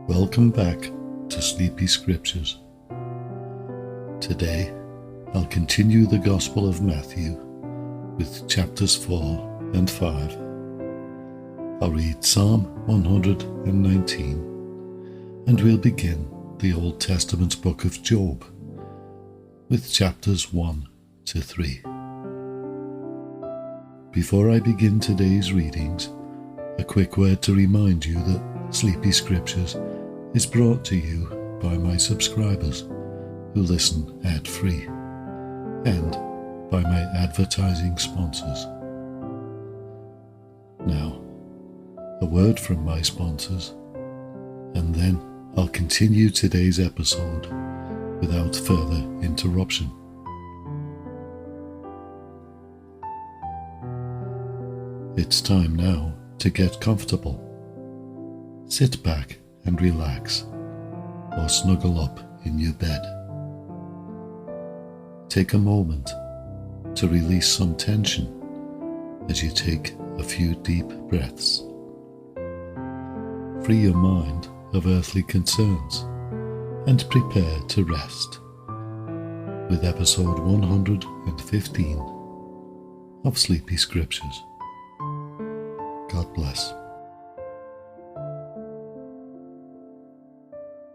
Welcome back to Sleepy Scriptures. Today, I'll continue the Gospel of Matthew with chapters 4 and 5. I'll read Psalm 119, and we'll begin the Old Testament book of Job with chapters 1 to 3. Before I begin today's readings, a quick word to remind you that Sleepy Scriptures is brought to you by my subscribers who listen ad-free and by my advertising sponsors. Now, a word from my sponsors, and then I'll continue today's episode without further interruption. It's time now to get comfortable. Sit back and relax, or snuggle up in your bed. Take a moment to release some tension as you take a few deep breaths. Free your mind of earthly concerns and prepare to rest with episode 115 of Sleepy Scriptures. God bless.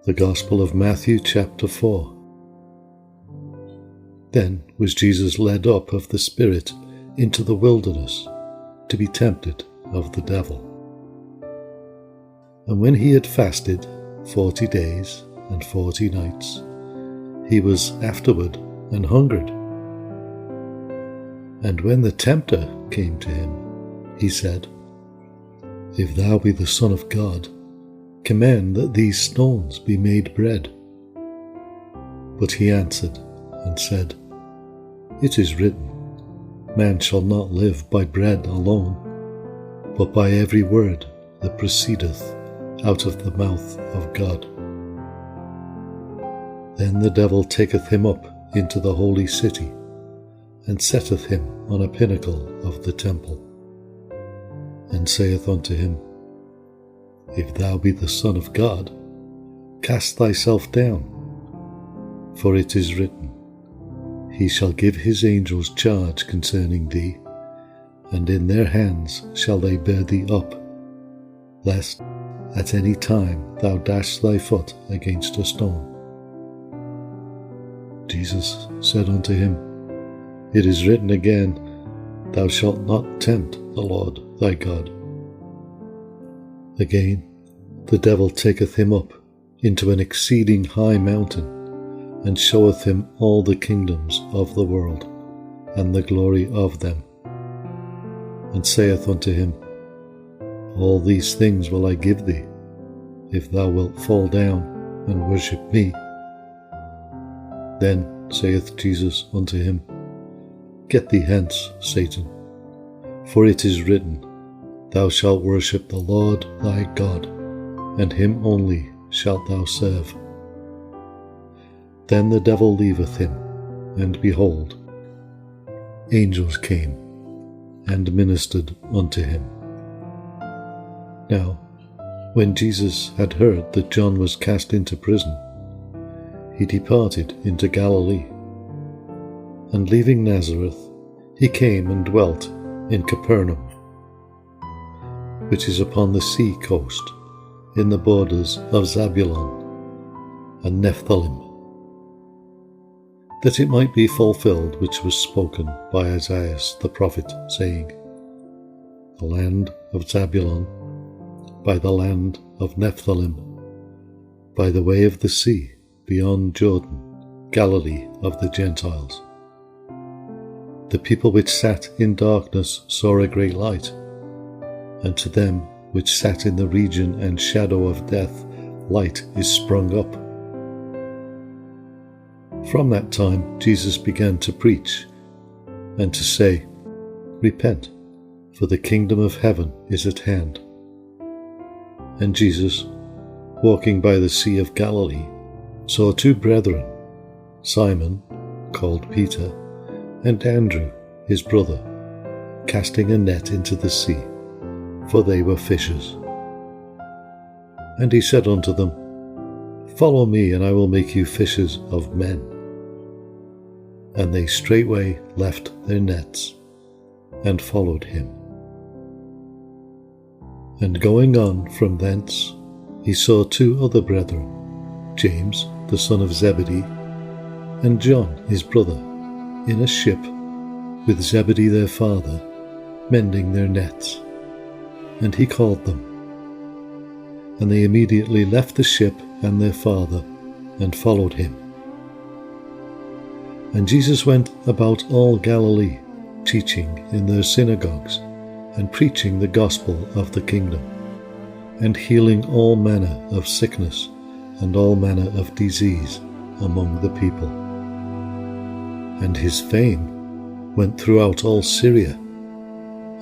The Gospel of Matthew chapter 4. Then was Jesus led up of the Spirit into the wilderness to be tempted of the devil. And when he had fasted 40 days and 40 nights, he was afterward and hungered. And when the tempter came to him, he said, If thou be the Son of God, command that these stones be made bread. But he answered and said, It is written, Man shall not live by bread alone, but by every word that proceedeth out of the mouth of God. Then the devil taketh him up into the holy city, and setteth him on a pinnacle of the temple, and saith unto him, If thou be the Son of God, cast thyself down, for it is written, He shall give his angels charge concerning thee, and in their hands shall they bear thee up, lest at any time thou dash thy foot against a stone. Jesus said unto him, It is written again, Thou shalt not tempt the Lord thy God. Again, the devil taketh him up into an exceeding high mountain, and showeth him all the kingdoms of the world, and the glory of them, and saith unto him, All these things will I give thee, if thou wilt fall down and worship me. Then saith Jesus unto him, Get thee hence, Satan, for it is written, Thou shalt worship the Lord thy God, and him only shalt thou serve. Then the devil leaveth him, and behold, angels came and ministered unto him. Now, when Jesus had heard that John was cast into prison, he departed into Galilee. And leaving Nazareth, he came and dwelt in Capernaum, which is upon the sea coast, in the borders of Zabulon and Nephthalim, that it might be fulfilled which was spoken by Isaiah the prophet, saying, The land of Zabulon, by the land of Nephthalim, by the way of the sea, beyond Jordan, Galilee of the Gentiles. The people which sat in darkness saw a great light, and to them which sat in the region and shadow of death, light is sprung up. From that time Jesus began to preach, and to say, Repent, for the kingdom of heaven is at hand. And Jesus, walking by the sea of Galilee, saw two brethren, Simon, called Peter, and Andrew, his brother, casting a net into the sea, for they were fishers. And he said unto them, Follow me, and I will make you fishers of men. And they straightway left their nets and followed him. And going on from thence, he saw two other brethren, James the son of Zebedee, and John his brother, in a ship with Zebedee their father, mending their nets. And he called them. And they immediately left the ship and their father, and followed him. And Jesus went about all Galilee, teaching in their synagogues, and preaching the gospel of the kingdom, and healing all manner of sickness and all manner of disease among the people. And his fame went throughout all Syria,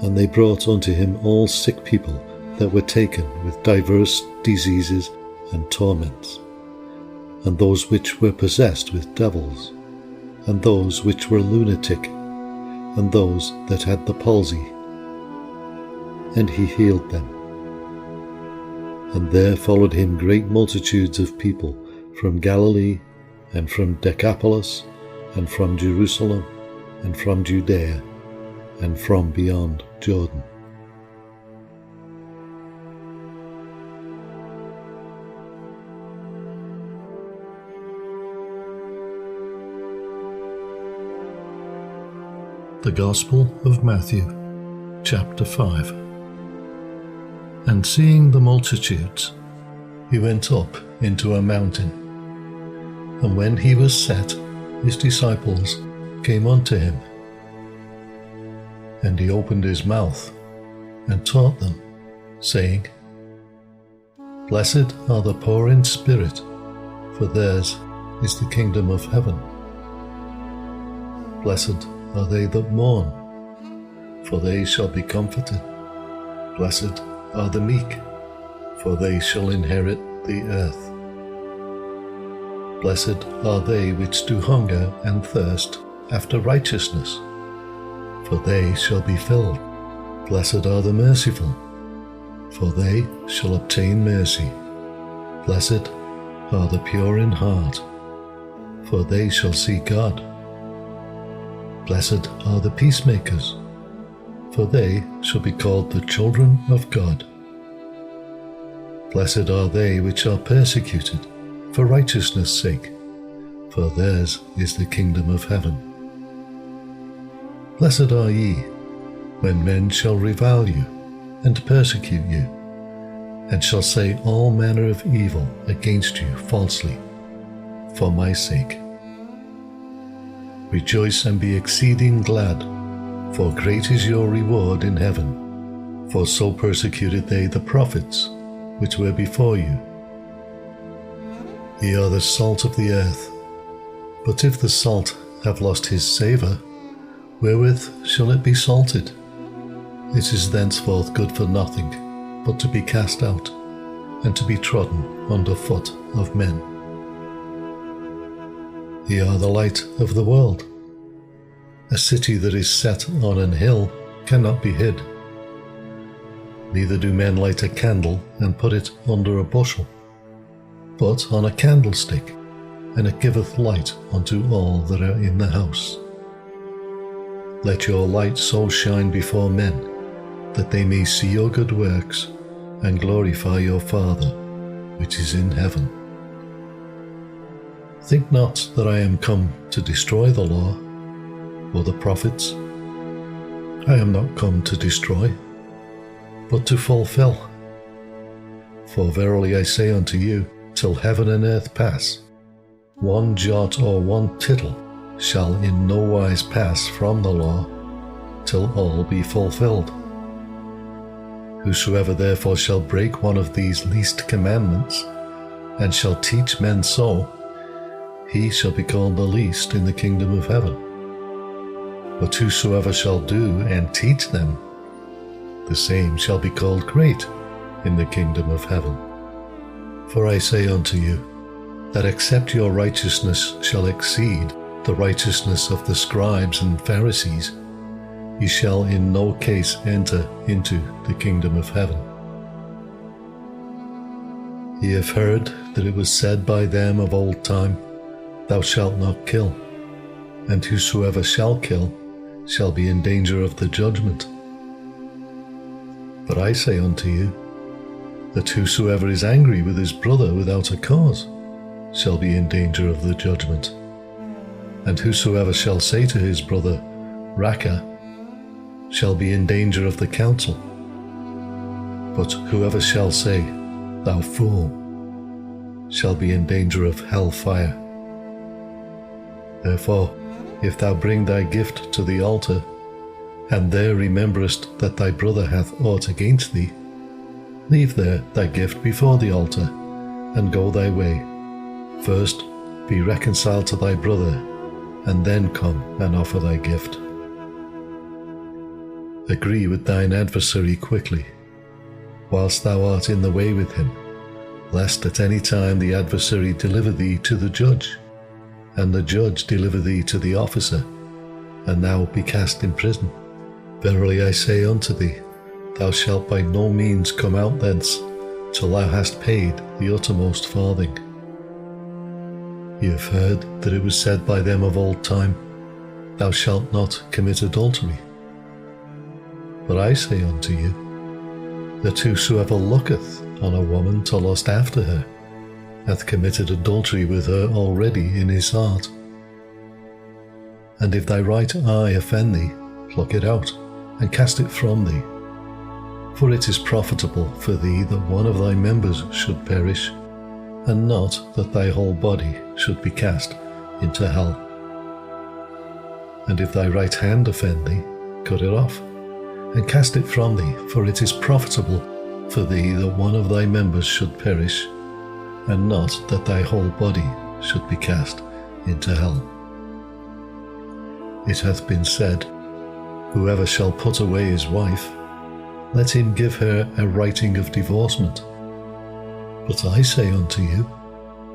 and they brought unto him all sick people that were taken with divers diseases and torments, and those which were possessed with devils, and those which were lunatic, and those that had the palsy, and he healed them. And there followed him great multitudes of people from Galilee, and from Decapolis, and from Jerusalem, and from Judea, and from beyond Jordan. The Gospel of Matthew, chapter 5. And seeing the multitudes, he went up into a mountain. And when he was set, his disciples came unto him. And he opened his mouth and taught them, saying, Blessed are the poor in spirit, for theirs is the kingdom of heaven. Blessed are they that mourn, for they shall be comforted. Blessed are the meek, for they shall inherit the earth. Blessed are they which do hunger and thirst after righteousness, for they shall be filled. Blessed are the merciful, for they shall obtain mercy. Blessed are the pure in heart, for they shall see God. Blessed are the peacemakers, for they shall be called the children of God. Blessed are they which are persecuted for righteousness' sake, for theirs is the kingdom of heaven. Blessed are ye, when men shall revile you, and persecute you, and shall say all manner of evil against you falsely, for my sake. Rejoice and be exceeding glad, for great is your reward in heaven. For so persecuted they the prophets which were before you. Ye are the salt of the earth. But if the salt have lost his savour, wherewith shall it be salted? It is thenceforth good for nothing, but to be cast out, and to be trodden under foot of men. Ye are the light of the world. A city that is set on an hill cannot be hid. Neither do men light a candle and put it under a bushel, but on a candlestick, and it giveth light unto all that are in the house. Let your light so shine before men, that they may see your good works, and glorify your Father which is in heaven. Think not that I am come to destroy the law, or the prophets. I am not come to destroy, but to fulfill. For verily I say unto you, till heaven and earth pass, one jot or one tittle shall in no wise pass from the law, till all be fulfilled. Whosoever therefore shall break one of these least commandments, and shall teach men so, he shall be called the least in the kingdom of heaven. But whosoever shall do and teach them, the same shall be called great in the kingdom of heaven. For I say unto you, that except your righteousness shall exceed the righteousness of the scribes and Pharisees, ye shall in no case enter into the kingdom of heaven. Ye have heard that it was said by them of old time, Thou shalt not kill, and whosoever shall kill shall be in danger of the judgment. But I say unto you, that whosoever is angry with his brother without a cause shall be in danger of the judgment. And whosoever shall say to his brother, Raca, shall be in danger of the council. But whoever shall say, Thou fool, shall be in danger of hell fire. Therefore, if thou bring thy gift to the altar, and there rememberest that thy brother hath aught against thee, leave there thy gift before the altar, and go thy way. First be reconciled to thy brother, and then come and offer thy gift. Agree with thine adversary quickly, whilst thou art in the way with him, lest at any time the adversary deliver thee to the judge, and the judge deliver thee to the officer, and thou be cast in prison. Verily I say unto thee, thou shalt by no means come out thence till thou hast paid the uttermost farthing. Ye have heard that it was said by them of old time, Thou shalt not commit adultery. But I say unto you, that whosoever looketh on a woman to lust after her hath committed adultery with her already in his heart. And if thy right eye offend thee, pluck it out, and cast it from thee. For it is profitable for thee that one of thy members should perish, and not that thy whole body should be cast into hell. And if thy right hand offend thee, cut it off, and cast it from thee, for it is profitable for thee that one of thy members should perish, and not that thy whole body should be cast into hell. It hath been said, Whoever shall put away his wife, let him give her a writing of divorcement. But I say unto you,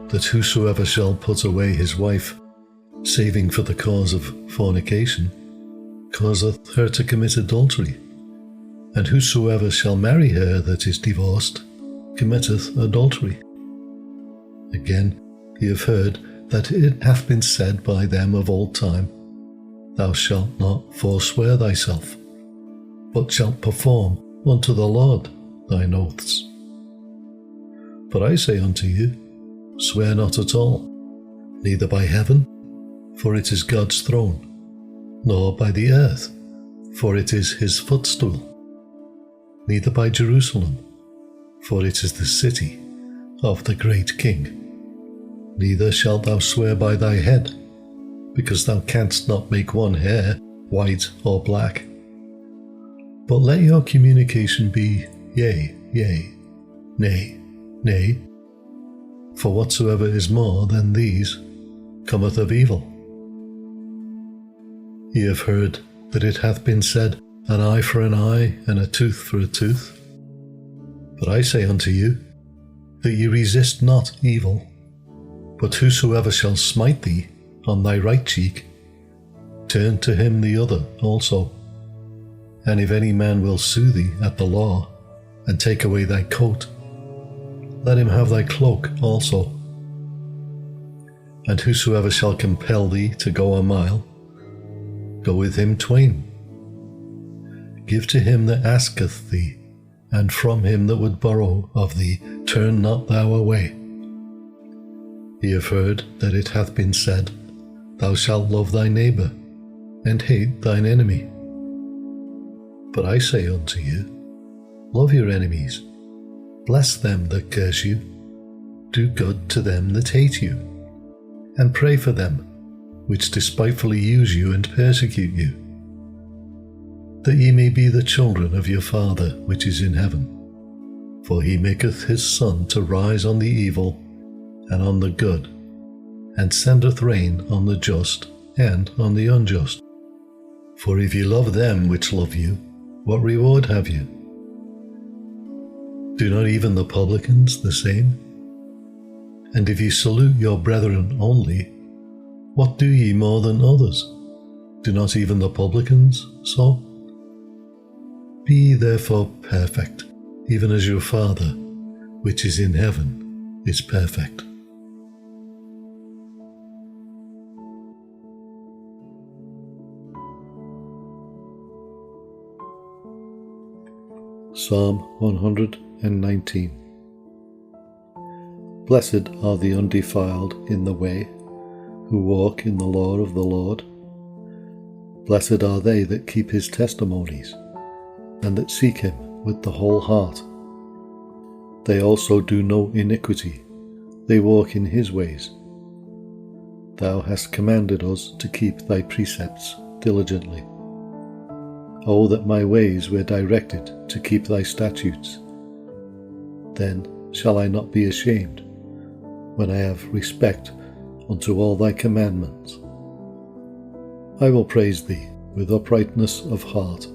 that whosoever shall put away his wife, saving for the cause of fornication, causeth her to commit adultery, and whosoever shall marry her that is divorced, committeth adultery. Again, ye have heard that it hath been said by them of old time, Thou shalt not forswear thyself, but shalt perform unto the Lord thine oaths. But I say unto you, swear not at all, neither by heaven, for it is God's throne, nor by the earth, for it is his footstool, neither by Jerusalem, for it is the city of the great King. Neither shalt thou swear by thy head, because thou canst not make one hair white or black. But let your communication be yea, yea, nay, nay, for whatsoever is more than these cometh of evil. Ye have heard that it hath been said, An eye for an eye, and a tooth for a tooth. But I say unto you, that ye resist not evil, but whosoever shall smite thee on thy right cheek, turn to him the other also. And if any man will sue thee at the law, and take away thy coat, let him have thy cloak also. And whosoever shall compel thee to go a mile, go with him twain. Give to him that asketh thee, and from him that would borrow of thee turn not thou away. Ye have heard that it hath been said, Thou shalt love thy neighbour, and hate thine enemy. But I say unto you, love your enemies, bless them that curse you, do good to them that hate you, and pray for them which despitefully use you and persecute you, that ye may be the children of your Father which is in heaven. For he maketh his sun to rise on the evil and on the good, and sendeth rain on the just and on the unjust. For if ye love them which love you, what reward have you? Do not even the publicans the same? And if ye salute your brethren only, what do ye more than others? Do not even the publicans so? Be ye therefore perfect, even as your Father, which is in heaven, is perfect. Psalm 119. Blessed are the undefiled in the way, who walk in the law of the Lord. Blessed are they that keep his testimonies, and that seek him with the whole heart. They also do no iniquity, they walk in his ways. Thou hast commanded us to keep thy precepts diligently. O that my ways were directed to keep thy statutes. Then shall I not be ashamed, when I have respect unto all thy commandments. I will praise thee with uprightness of heart,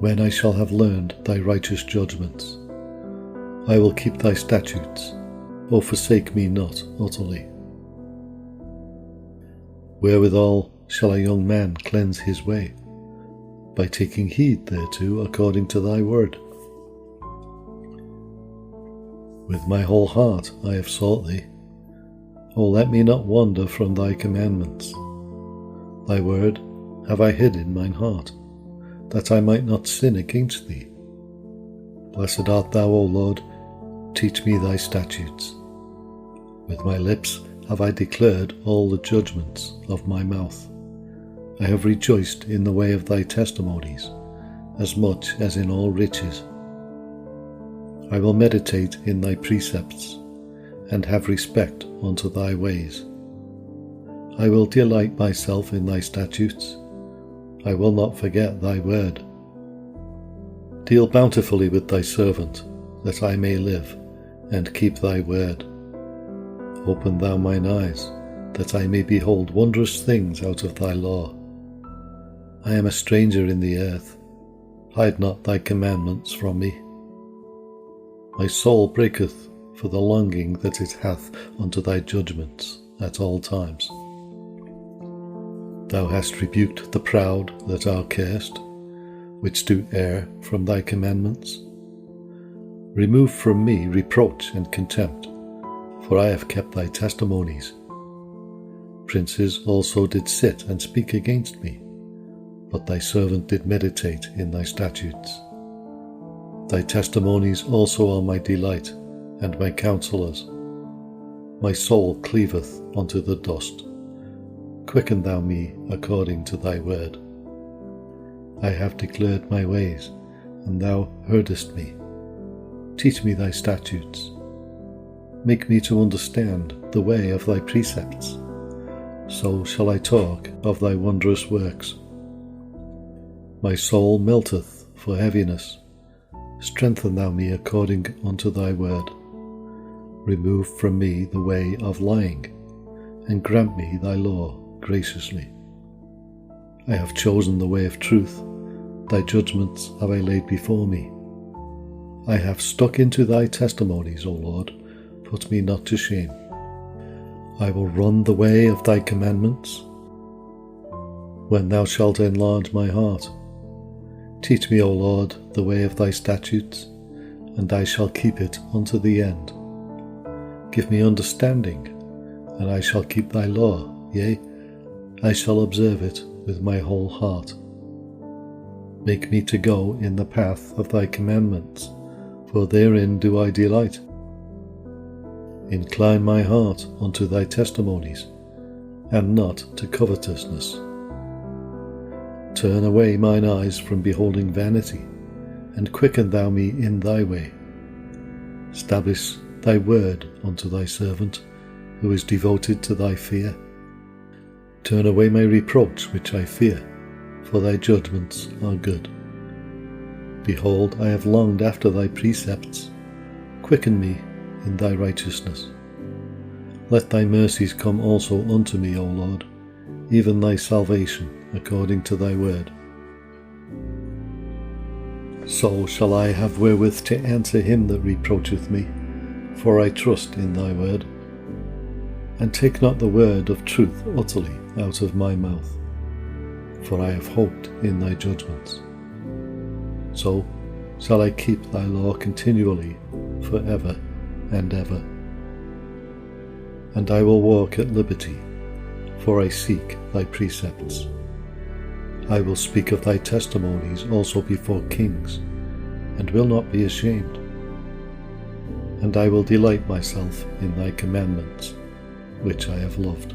when I shall have learned thy righteous judgments. I will keep thy statutes, O forsake me not utterly. Wherewithal shall a young man cleanse his way? By taking heed thereto according to thy word. With my whole heart I have sought thee. O let me not wander from thy commandments. Thy word have I hid in mine heart, that I might not sin against thee. Blessed art thou, O Lord, teach me thy statutes. With my lips have I declared all the judgments of my mouth. I have rejoiced in the way of thy testimonies, as much as in all riches. I will meditate in thy precepts, and have respect unto thy ways. I will delight myself in thy statutes. I will not forget thy word. Deal bountifully with thy servant, that I may live, and keep thy word. Open thou mine eyes, that I may behold wondrous things out of thy law. I am a stranger in the earth. Hide not thy commandments from me. My soul breaketh for the longing that it hath unto thy judgments at all times. Thou hast rebuked the proud that are cursed, which do err from thy commandments. Remove from me reproach and contempt, for I have kept thy testimonies. Princes also did sit and speak against me, but thy servant did meditate in thy statutes. Thy testimonies also are my delight, and my counsellors. My soul cleaveth unto the dust. Quicken thou me according to thy word. I have declared my ways, and thou heardest me. Teach me thy statutes. Make me to understand the way of thy precepts. So shall I talk of thy wondrous works. My soul melteth for heaviness. Strengthen thou me according unto thy word. Remove from me the way of lying, and grant me thy law graciously. I have chosen the way of truth. Thy judgments have I laid before me. I have stuck into thy testimonies, O Lord. Put me not to shame. I will run the way of thy commandments, when thou shalt enlarge my heart. Teach me, O Lord, the way of thy statutes, and I shall keep it unto the end. Give me understanding, and I shall keep thy law, yea, I shall observe it with my whole heart. Make me to go in the path of thy commandments, for therein do I delight. Incline my heart unto thy testimonies, and not to covetousness. Turn away mine eyes from beholding vanity, and quicken thou me in thy way. Establish thy word unto thy servant, who is devoted to thy fear. Turn away my reproach which I fear, for thy judgments are good. Behold, I have longed after thy precepts. Quicken me in thy righteousness. Let thy mercies come also unto me, O Lord, even thy salvation according to thy word. So shall I have wherewith to answer him that reproacheth me, for I trust in thy word. And take not the word of truth utterly out of my mouth, for I have hoped in thy judgments. So shall I keep thy law continually, for ever and ever. and I will walk at liberty, for I seek thy precepts. I will speak of thy testimonies also before kings, and will not be ashamed. And I will delight myself in thy commandments, which I have loved.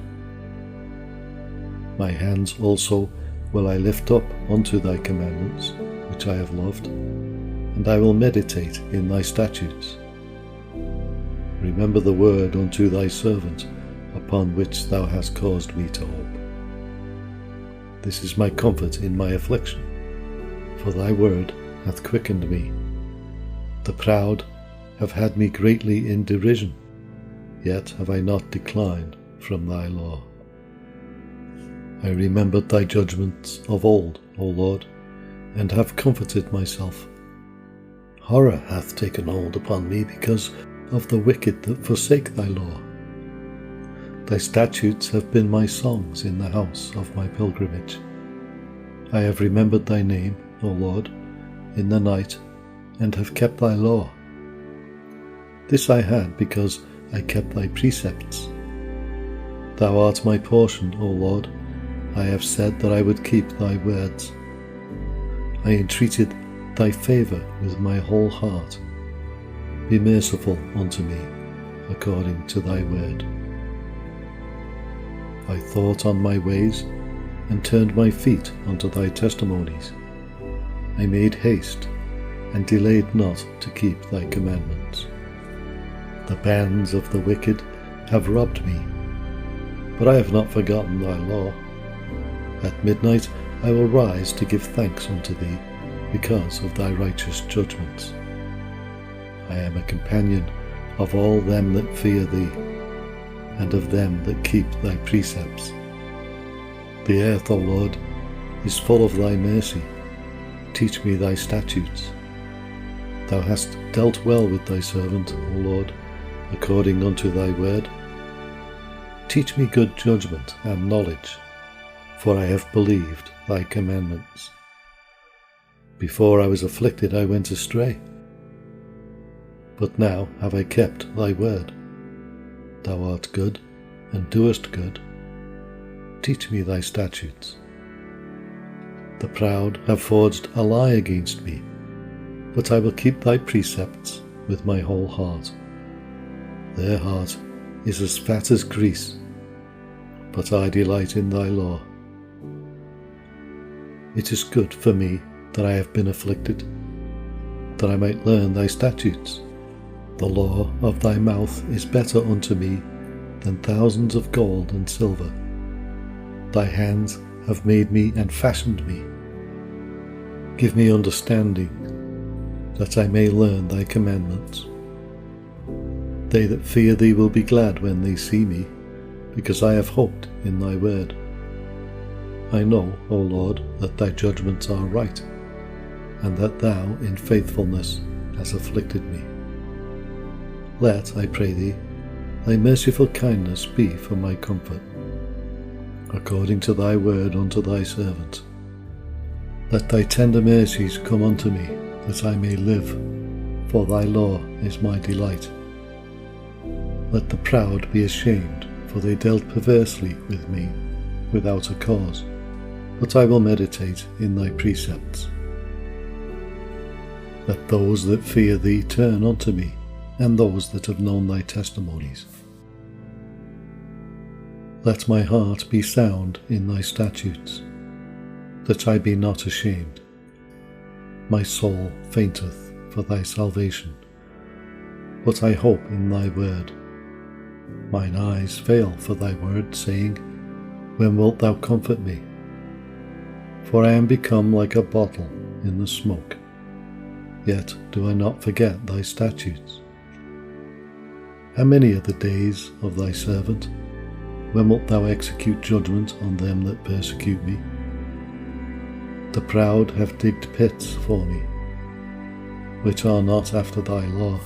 My hands also will I lift up unto thy commandments, which I have loved, and I will meditate in thy statutes. Remember the word unto thy servant, upon which thou hast caused me to hope. This is my comfort in my affliction, for thy word hath quickened me. The proud have had me greatly in derision, yet have I not declined from thy law. I remembered thy judgments of old, O Lord, and have comforted myself. Horror hath taken hold upon me because of the wicked that forsake thy law. Thy statutes have been my songs in the house of my pilgrimage. I have remembered thy name, O Lord, in the night, and have kept thy law. This I had because I kept thy precepts. Thou art my portion, O Lord. I have said that I would keep thy words. I entreated thy favour with my whole heart. Be merciful unto me, according to thy word. I thought on my ways, and turned my feet unto thy testimonies. I made haste, and delayed not to keep thy commandments. The bands of the wicked have robbed me, but I have not forgotten thy law. At midnight I will rise to give thanks unto thee, because of thy righteous judgments. I am a companion of all them that fear thee, and of them that keep thy precepts. The earth, O Lord, is full of thy mercy. Teach me thy statutes. Thou hast dealt well with thy servant, O Lord, according unto thy word. Teach me good judgment and knowledge, for I have believed thy commandments. Before I was afflicted I went astray, but now have I kept thy word. Thou art good, and doest good. Teach me thy statutes. The proud have forged a lie against me, but I will keep thy precepts with my whole heart. Their heart is as fat as grease, but I delight in thy law. It is good for me that I have been afflicted, that I might learn thy statutes. The law of thy mouth is better unto me than thousands of gold and silver. Thy hands have made me and fashioned me. Give me understanding, that I may learn thy commandments. They that fear thee will be glad when they see me, because I have hoped in thy word. I know, O Lord, that thy judgments are right, and that thou in faithfulness hast afflicted me. Let, I pray thee, thy merciful kindness be for my comfort, according to thy word unto thy servant. Let thy tender mercies come unto me, that I may live, for thy law is my delight. Let the proud be ashamed, for they dealt perversely with me, without a cause, but I will meditate in thy precepts. Let those that fear thee turn unto me, and those that have known thy testimonies. Let my heart be sound in thy statutes, that I be not ashamed. My soul fainteth for thy salvation, but I hope in thy word. Mine eyes fail for thy word, saying, When wilt thou comfort me? For I am become like a bottle in the smoke, yet do I not forget thy statutes. How many are the days of thy servant? When wilt thou execute judgment on them that persecute me? The proud have digged pits for me, which are not after thy law.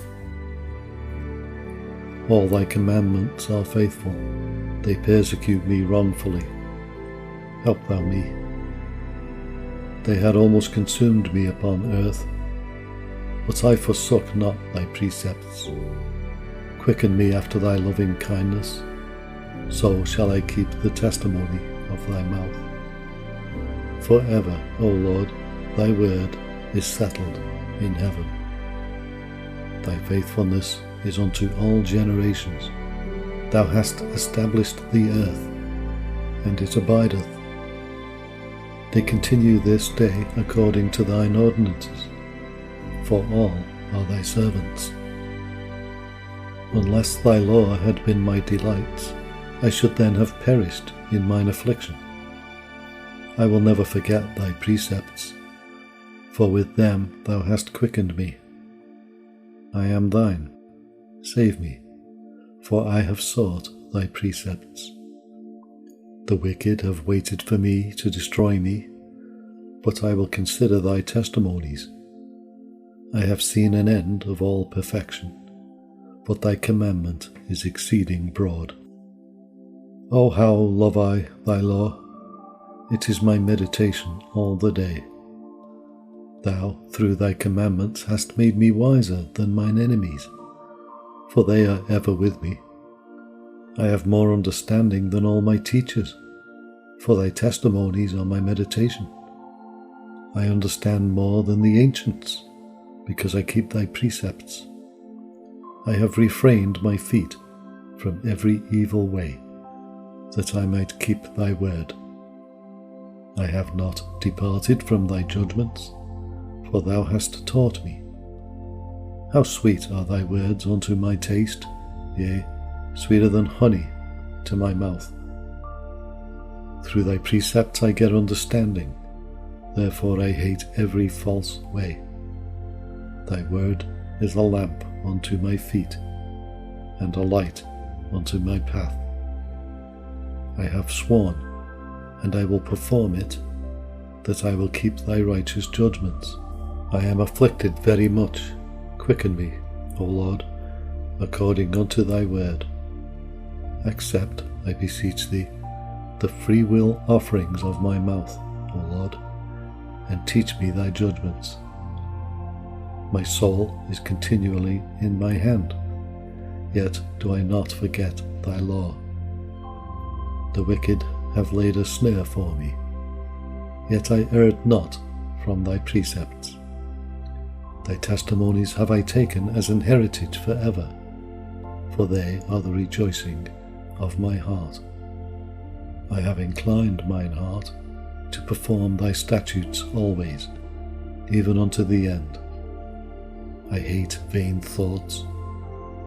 All thy commandments are faithful, they persecute me wrongfully. Help thou me. They had almost consumed me upon earth, but I forsook not thy precepts. Quicken me after thy loving kindness, so shall I keep the testimony of thy mouth. Forever, O Lord, thy word is settled in heaven. Thy faithfulness is unto all generations. Thou hast established the earth, and it abideth. They continue this day according to thine ordinances, for all are thy servants. Unless thy law had been my delights, I should then have perished in mine affliction. I will never forget thy precepts, for with them thou hast quickened me. I am thine, save me, for I have sought thy precepts. The wicked have waited for me to destroy me, but I will consider thy testimonies. I have seen an end of all perfection, but thy commandment is exceeding broad. O how love I thy law! It is my meditation all the day. Thou, through thy commandments, hast made me wiser than mine enemies, for they are ever with me. I have more understanding than all my teachers, for thy testimonies are my meditation. I understand more than the ancients, because I keep thy precepts. I have refrained my feet from every evil way, that I might keep thy word. I have not departed from thy judgments, for thou hast taught me. How sweet are thy words unto my taste, yea, sweeter than honey to my mouth. Through thy precepts I get understanding, therefore I hate every false way. Thy word is a lamp unto my feet, and a light unto my path. I have sworn, and I will perform it, that I will keep thy righteous judgments. I am afflicted very much. Quicken me, O Lord, according unto thy word. Accept, I beseech thee, the free will offerings of my mouth, O Lord, and teach me thy judgments. My soul is continually in my hand, yet do I not forget thy law. The wicked have laid a snare for me, yet I erred not from thy precepts. Thy testimonies have I taken as an heritage forever, for they are the rejoicing of my heart. I have inclined mine heart to perform thy statutes always, even unto the end. I hate vain thoughts,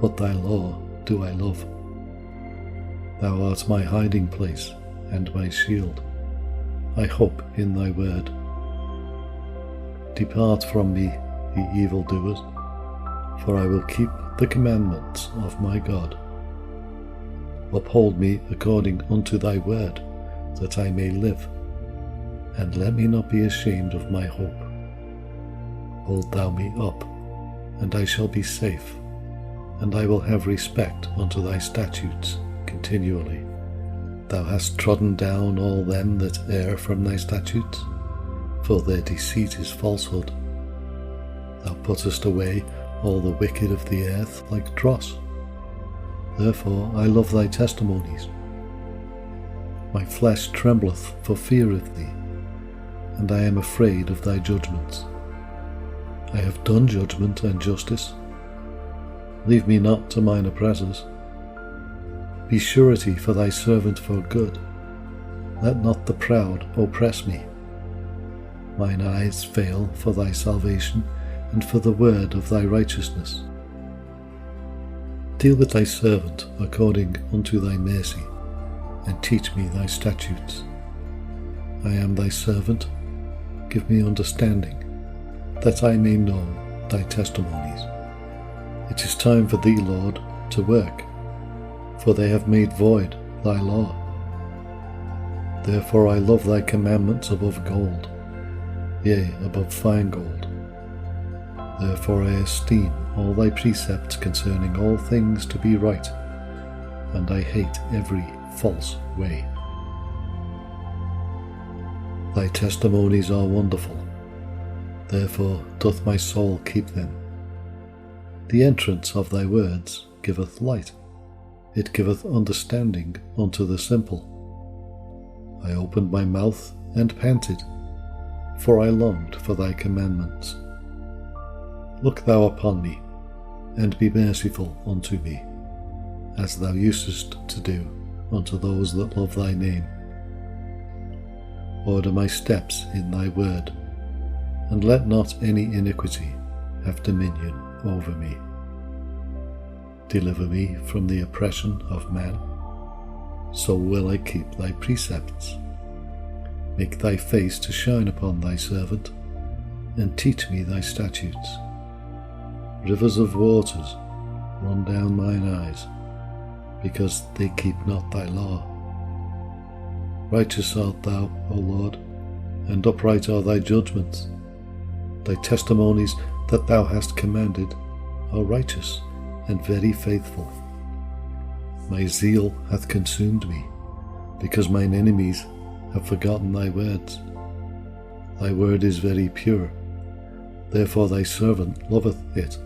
but thy law do I love. Thou art my hiding place and my shield. I hope in thy word. Depart from me, ye evildoers, for I will keep the commandments of my God. Uphold me according unto thy word, that I may live, and let me not be ashamed of my hope. Hold thou me up, and I shall be safe, and I will have respect unto thy statutes continually. Thou hast trodden down all them that err from thy statutes, for their deceit is falsehood. Thou puttest away all the wicked of the earth like dross. Therefore I love thy testimonies. My flesh trembleth for fear of thee, and I am afraid of thy judgments. I have done judgment and justice. Leave me not to mine oppressors. Be surety for thy servant for good. Let not the proud oppress me. Mine eyes fail for thy salvation, and for the word of thy righteousness. Deal with thy servant according unto thy mercy, and teach me thy statutes. I am thy servant, give me understanding, that I may know thy testimonies. It is time for thee, Lord, to work, for they have made void thy law. Therefore I love thy commandments above gold, yea, above fine gold. Therefore I esteem all thy precepts concerning all things to be right, and I hate every false way. Thy testimonies are wonderful, therefore doth my soul keep them. The entrance of thy words giveth light, it giveth understanding unto the simple. I opened my mouth and panted, for I longed for thy commandments. Look thou upon me, and be merciful unto me, as thou usest to do unto those that love thy name. Order my steps in thy word, and let not any iniquity have dominion over me. Deliver me from the oppression of man, so will I keep thy precepts. Make thy face to shine upon thy servant, and teach me thy statutes. Rivers of waters run down mine eyes, because they keep not thy law. Righteous art thou, O Lord, and upright are thy judgments. Thy testimonies that thou hast commanded are righteous and very faithful. My zeal hath consumed me, because mine enemies have forgotten thy words. Thy word is very pure, therefore thy servant loveth it.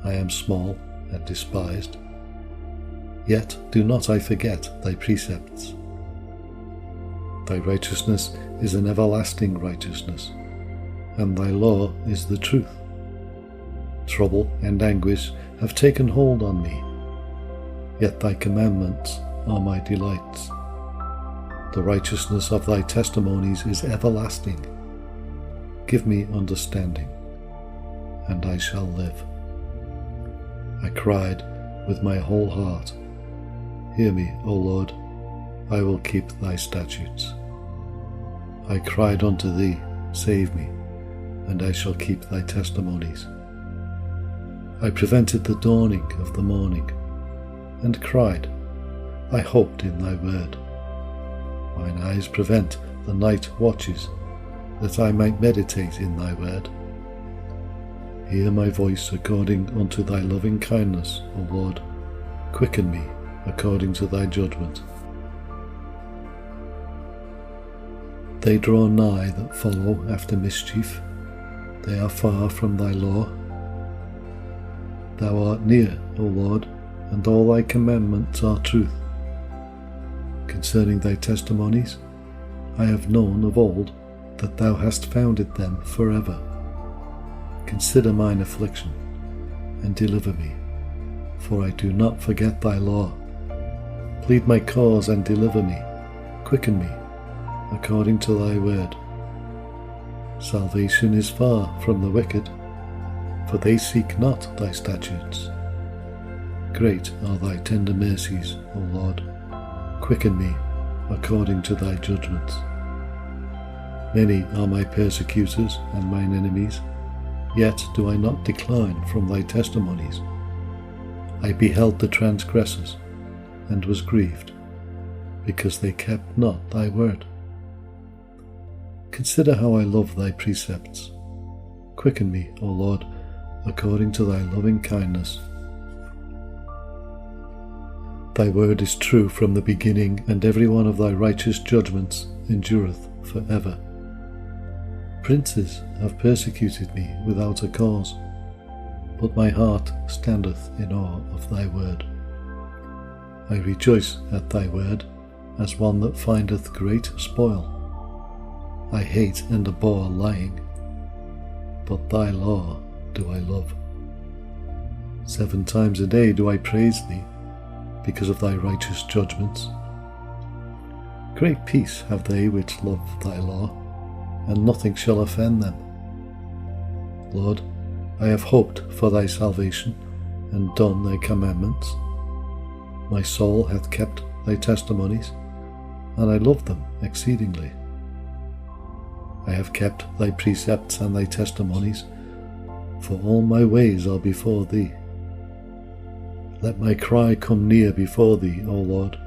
I am small and despised, yet do not I forget thy precepts. Thy righteousness is an everlasting righteousness, and thy law is the truth. Trouble and anguish have taken hold on me, yet thy commandments are my delights. The righteousness of thy testimonies is everlasting. Give me understanding, and I shall live. I cried with my whole heart, hear me, O Lord, I will keep thy statutes. I cried unto thee, save me, and I shall keep thy testimonies. I prevented the dawning of the morning, and cried, I hoped in thy word. Mine eyes prevent the night watches, that I might meditate in thy word. Hear my voice according unto thy loving kindness, O Lord. Quicken me according to thy judgment. They draw nigh that follow after mischief. They are far from thy law. Thou art near, O Lord, and all thy commandments are truth. Concerning thy testimonies, I have known of old that thou hast founded them forever. Consider mine affliction, and deliver me, for I do not forget thy law. Plead my cause and deliver me. Quicken me, according to thy word. Salvation is far from the wicked, for they seek not thy statutes. Great are thy tender mercies, O Lord. Quicken me according to thy judgments. Many are my persecutors and mine enemies, yet do I not decline from thy testimonies. I beheld the transgressors, and was grieved, because they kept not thy word. Consider how I love thy precepts. Quicken me, O Lord, according to thy loving kindness. Thy word is true from the beginning, and every one of thy righteous judgments endureth for ever. Princes have persecuted me without a cause, but my heart standeth in awe of thy word. I rejoice at thy word, as one that findeth great spoil. I hate and abhor lying, but thy law do I love. 7 times a day do I praise thee, because of thy righteous judgments. Great peace have they which love thy law, and nothing shall offend them. Lord, I have hoped for thy salvation, and done thy commandments. My soul hath kept thy testimonies, and I love them exceedingly. I have kept thy precepts and thy testimonies, for all my ways are before thee. Let my cry come near before thee, O Lord.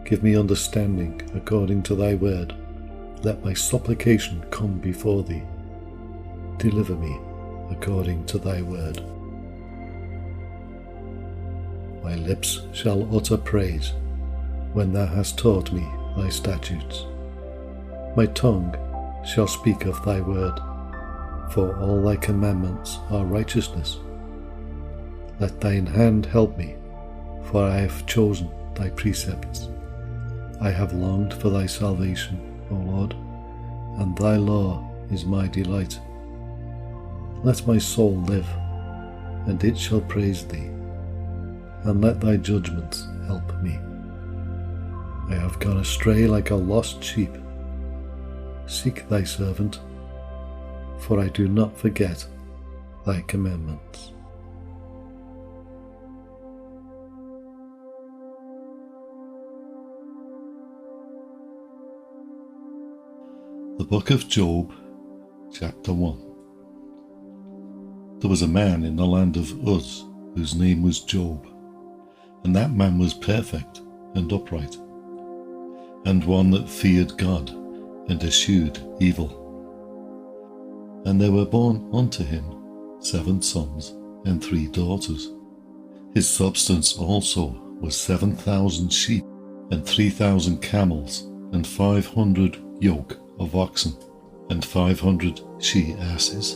Give me understanding according to thy word. Let my supplication come before thee. Deliver me according to thy word. My lips shall utter praise when thou hast taught me thy statutes. My tongue shall speak of thy word, for all thy commandments are righteousness. Let thine hand help me, for I have chosen thy precepts. I have longed for thy salvation, O Lord, and thy law is my delight. Let my soul live, and it shall praise thee, and let thy judgments help me. I have gone astray like a lost sheep. Seek thy servant, for I do not forget thy commandments. The Book of Job, Chapter 1. There was a man in the land of Uz, whose name was Job, and that man was perfect and upright, and one that feared God and eschewed evil. And there were born unto him 7 sons and 3 daughters. His substance also was 7,000 sheep, and 3,000 camels, and 500 yoke of oxen, and 500 she-asses,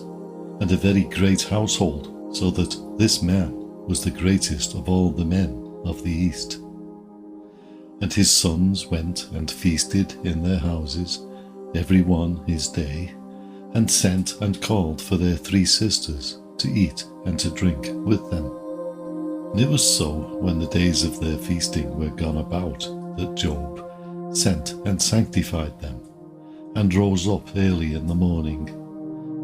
and a very great household, so that this man was the greatest of all the men of the east. And his sons went and feasted in their houses, every one his day, and sent and called for their 3 sisters to eat and to drink with them. And it was so, when the days of their feasting were gone about, that Job sent and sanctified them, and rose up early in the morning,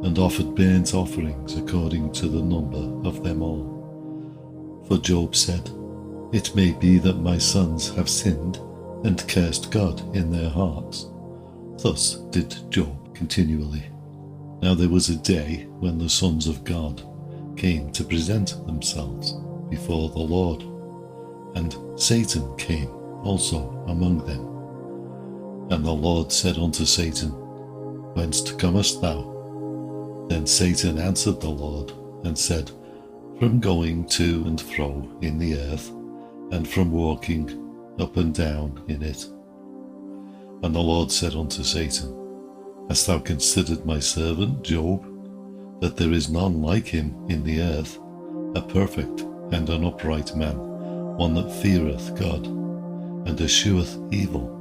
and offered burnt offerings according to the number of them all. For Job said, It may be that my sons have sinned, and cursed God in their hearts. Thus did Job continually. Now there was a day when the sons of God came to present themselves before the Lord, and Satan came also among them. And the Lord said unto Satan, Whence comest thou? Then Satan answered the Lord, and said, From going to and fro in the earth, and from walking up and down in it. And the Lord said unto Satan, Hast thou considered my servant Job, that there is none like him in the earth, a perfect and an upright man, one that feareth God, and escheweth evil?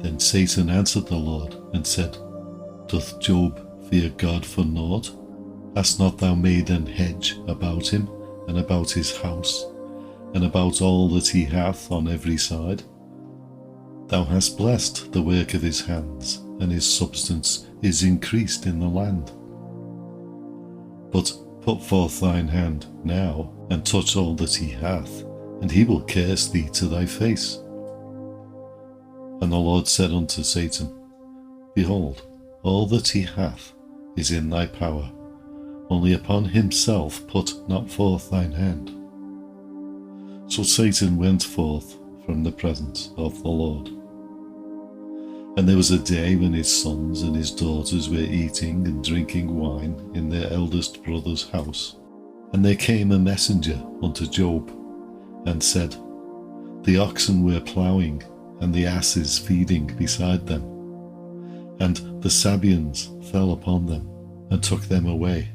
Then Satan answered the Lord, and said, Doth Job fear God for naught? Hast not thou made an hedge about him, and about his house, and about all that he hath on every side? Thou hast blessed the work of his hands, and his substance is increased in the land. But put forth thine hand now, and touch all that he hath, and he will curse thee to thy face. And the Lord said unto Satan, Behold, all that he hath is in thy power, only upon himself put not forth thine hand. So Satan went forth from the presence of the Lord. And there was a day when his sons and his daughters were eating and drinking wine in their eldest brother's house. And there came a messenger unto Job, and said, The oxen were ploughing, and the asses feeding beside them. And the Sabeans fell upon them, and took them away.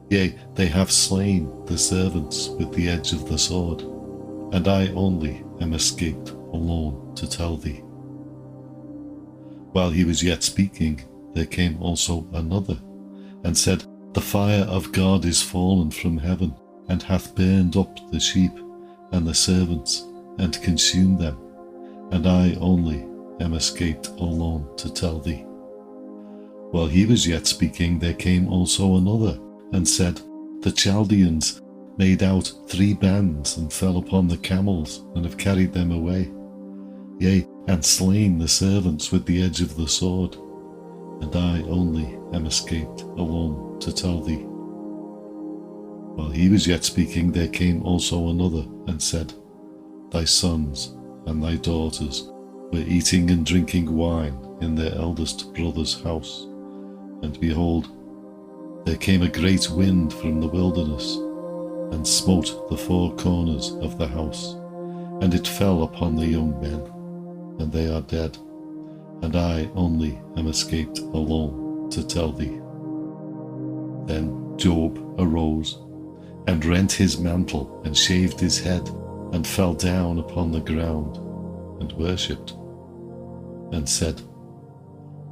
Yea, they have slain the servants with the edge of the sword, and I only am escaped alone to tell thee. While he was yet speaking, there came also another, and said, The fire of God is fallen from heaven, and hath burned up the sheep and the servants, and consumed them, and I only am escaped alone to tell thee. While he was yet speaking, there came also another, and said, The Chaldeans made out 3 bands, and fell upon the camels, and have carried them away. Yea, and slain the servants with the edge of the sword, and I only am escaped alone to tell thee. While he was yet speaking, there came also another, and said, Thy sons and thy daughters were eating and drinking wine in their eldest brother's house. And behold, there came a great wind from the wilderness, and smote the 4 corners of the house, and it fell upon the young men, and they are dead, and I only am escaped alone to tell thee. Then Job arose, and rent his mantle, and shaved his head, and fell down upon the ground and worshipped, and said,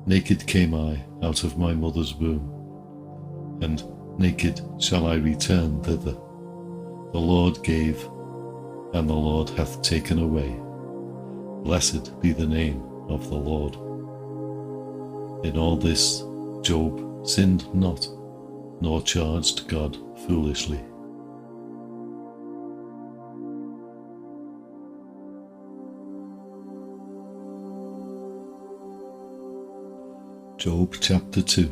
Naked came I out of my mother's womb, and naked shall I return thither. The Lord gave, and the Lord hath taken away. Blessed be the name of the Lord. In all this Job sinned not, nor charged God foolishly. Job chapter 2.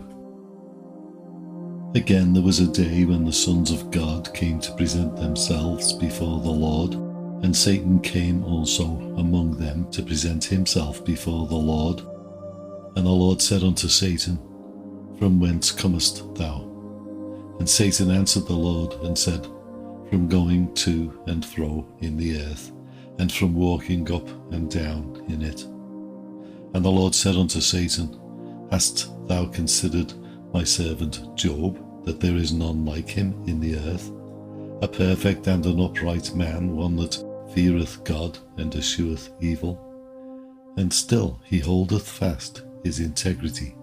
Again there was a day when the sons of God came to present themselves before the Lord, and Satan came also among them to present himself before the Lord. And the Lord said unto Satan, From whence comest thou? And Satan answered the Lord and said, From going to and fro in the earth, and from walking up and down in it. And the Lord said unto Satan, Hast thou considered my servant Job, that there is none like him in the earth, a perfect and an upright man, one that feareth God and escheweth evil? And still he holdeth fast his integrity,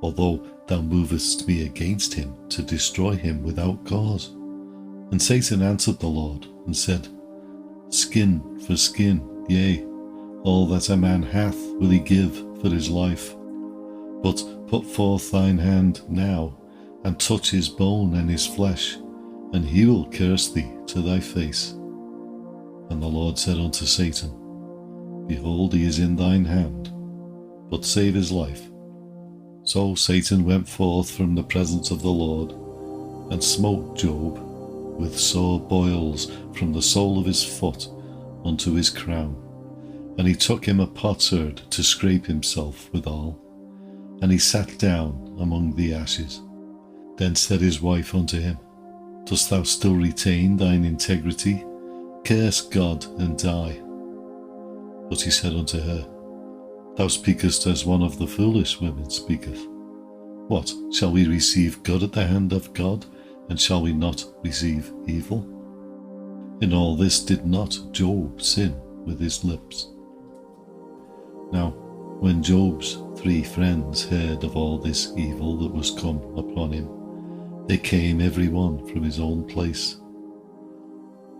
although thou movest me against him to destroy him without cause. And Satan answered the Lord and said, Skin for skin, yea, all that a man hath will he give for his life. But put forth thine hand now, and touch his bone and his flesh, and he will curse thee to thy face. And the Lord said unto Satan, Behold, he is in thine hand, but save his life. So Satan went forth from the presence of the Lord, and smote Job with sore boils from the sole of his foot unto his crown. And he took him a potsherd to scrape himself withal, and he sat down among the ashes. Then said his wife unto him, Dost thou still retain thine integrity? Curse God and die. But he said unto her, Thou speakest as one of the foolish women speaketh. What, shall we receive good at the hand of God, and shall we not receive evil? In all this did not Job sin with his lips. Now, when Job's 3 friends heard of all this evil that was come upon him, they came every one from his own place.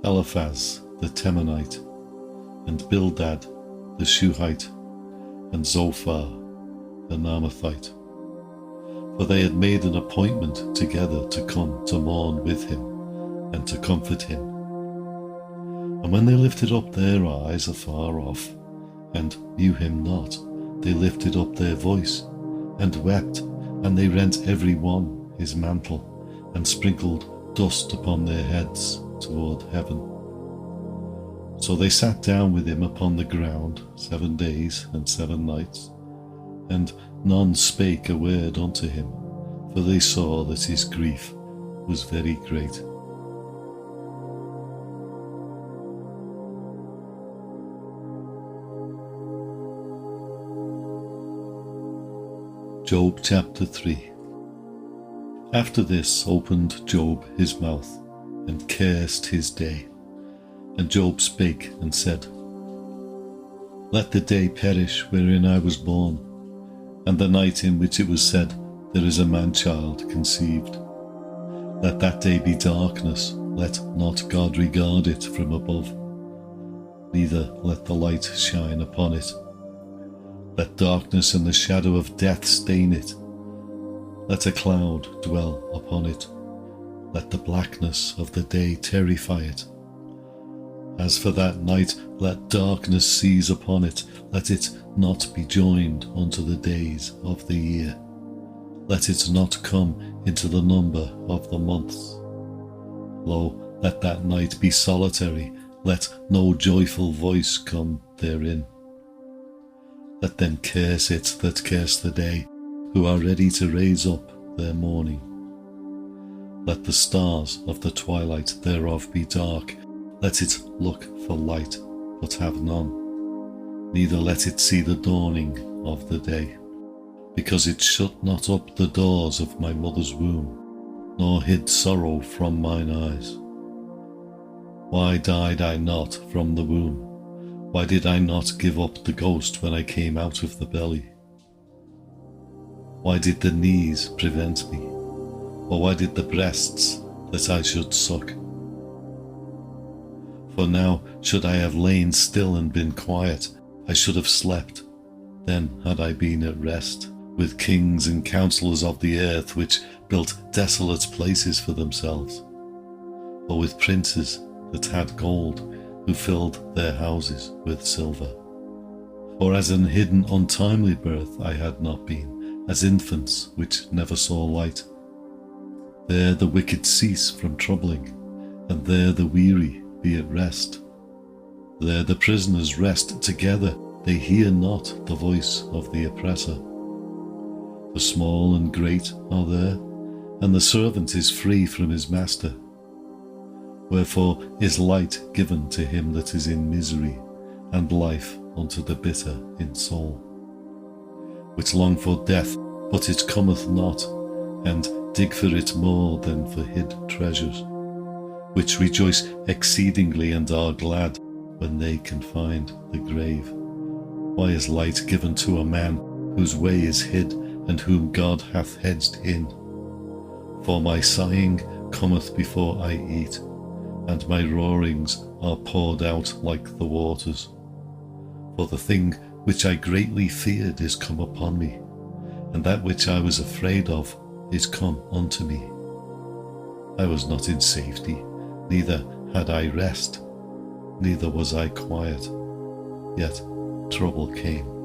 Eliphaz the Temanite, and Bildad the Shuhite, and Zophar the Naamathite. For they had made an appointment together to come to mourn with him, and to comfort him. And when they lifted up their eyes afar off, and knew him not, they lifted up their voice, and wept, and they rent every one his mantle, and sprinkled dust upon their heads toward heaven. So they sat down with him upon the ground 7 days and 7 nights, and none spake a word unto him, for they saw that his grief was very great. Job chapter 3. After this opened Job his mouth, and cursed his day. And Job spake and said, Let the day perish wherein I was born, and the night in which it was said, There is a man-child conceived. Let that day be darkness, let not God regard it from above, neither let the light shine upon it. Let darkness and the shadow of death stain it. Let a cloud dwell upon it. Let the blackness of the day terrify it. As for that night, let darkness seize upon it. Let it not be joined unto the days of the year. Let it not come into the number of the months. Lo, let that night be solitary. Let no joyful voice come therein. Let them curse it that curse the day, who are ready to raise up their mourning. Let the stars of the twilight thereof be dark. Let it look for light, but have none. Neither let it see the dawning of the day. Because it shut not up the doors of my mother's womb, nor hid sorrow from mine eyes. Why died I not from the womb? Why did I not give up the ghost when I came out of the belly? Why did the knees prevent me? Or why did the breasts that I should suck? For now, should I have lain still and been quiet, I should have slept. Then had I been at rest with kings and counsellors of the earth, which built desolate places for themselves, or with princes that had gold, who filled their houses with silver. For as an hidden untimely birth I had not been, as infants which never saw light. There the wicked cease from troubling, and there the weary be at rest. There the prisoners rest together, they hear not the voice of the oppressor. The small and great are there, and the servant is free from his master. Wherefore is light given to him that is in misery, and life unto the bitter in soul, which long for death, but it cometh not, and dig for it more than for hid treasures, which rejoice exceedingly and are glad when they can find the grave. Why is light given to a man whose way is hid, and whom God hath hedged in? For my sighing cometh before I eat, and my roarings are poured out like the waters. For the thing which I greatly feared is come upon me, and that which I was afraid of is come unto me. I was not in safety, neither had I rest, neither was I quiet, yet trouble came.